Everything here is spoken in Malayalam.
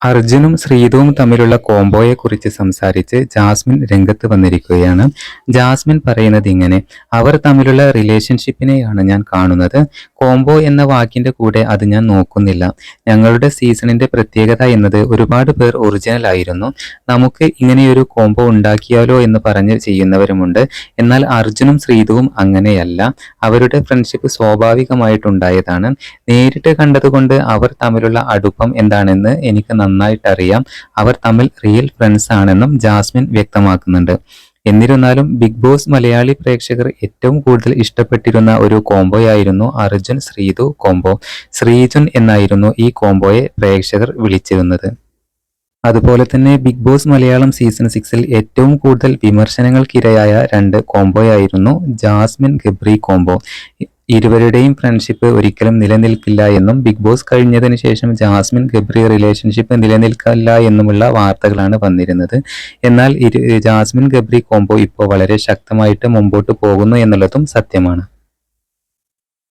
അർജുനും ശ്രീതുവും തമ്മിലുള്ള കോംബോയെക്കുറിച്ച് സംസാരിച്ച് ജാസ്മിൻ രംഗത്ത് വന്നിരിക്കുകയാണ്. ജാസ്മിൻ പറയുന്നത് ഇങ്ങനെ: അവർ തമ്മിലുള്ള റിലേഷൻഷിപ്പിനെയാണ് ഞാൻ കാണുന്നത്. കോംബോ എന്ന വാക്കിന്റെ കൂടെ അത് ഞാൻ നോക്കുന്നില്ല. ഞങ്ങളുടെ സീസണിന്റെ പ്രത്യേകത എന്നത് ഒരുപാട് പേർ ഒറിജിനൽ ആയിരുന്നു. നമുക്ക് ഇങ്ങനെയൊരു കോംബോ ഉണ്ടാക്കിയാലോ എന്ന് പറഞ്ഞ് ചെയ്യുന്നവരുമുണ്ട്. എന്നാൽ അർജുനും ശ്രീതുവും അങ്ങനെയല്ല. അവരുടെ ഫ്രണ്ട്ഷിപ്പ് സ്വാഭാവികമായിട്ടുണ്ടായതാണ്. നേരിട്ട് കണ്ടതുകൊണ്ട് അവർ തമ്മിലുള്ള അടുപ്പം എന്താണെന്ന് എനിക്ക് നന്നായിട്ടറിയാം. അവർ തമ്മിൽ റിയൽ ഫ്രണ്ട്സ് ആണെന്നും ജാസ്മിൻ വ്യക്തമാക്കുന്നുണ്ട്. എന്നിരുന്നാലും ബിഗ് ബോസ് മലയാളി പ്രേക്ഷകർ ഏറ്റവും കൂടുതൽ ഇഷ്ടപ്പെട്ടിരുന്ന ഒരു കോംബോയായിരുന്നു അർജുൻ ശ്രീതു കോംബോ. ശ്രീജുൻ എന്നായിരുന്നു ഈ കോംബോയെ പ്രേക്ഷകർ വിളിച്ചിരുന്നത്. അതുപോലെ തന്നെ ബിഗ് ബോസ് മലയാളം സീസൺ 6-ൽ ഏറ്റവും കൂടുതൽ വിമർശനങ്ങൾക്കിരയായ രണ്ട് കോംബോയായിരുന്നു ജാസ്മിൻ ഗബ്രി കോംബോ. ഇരുവരുടെയും ഫ്രണ്ട്ഷിപ്പ് ഒരിക്കലും നിലനിൽക്കില്ല എന്നും ബിഗ് ബോസ് കഴിഞ്ഞതിന് ശേഷം ജാസ്മിൻ ഗബ്രി റിലേഷൻഷിപ്പ് നിലനിൽക്കില്ല എന്നുമുള്ള വാർത്തകളാണ് വന്നിരുന്നത്. എന്നാൽ ജാസ്മിൻ ഗബ്രി കോംബോ ഇപ്പോൾ വളരെ ശക്തമായിട്ട് മുമ്പോട്ട് പോകുന്നു എന്നുള്ളതും സത്യമാണ്.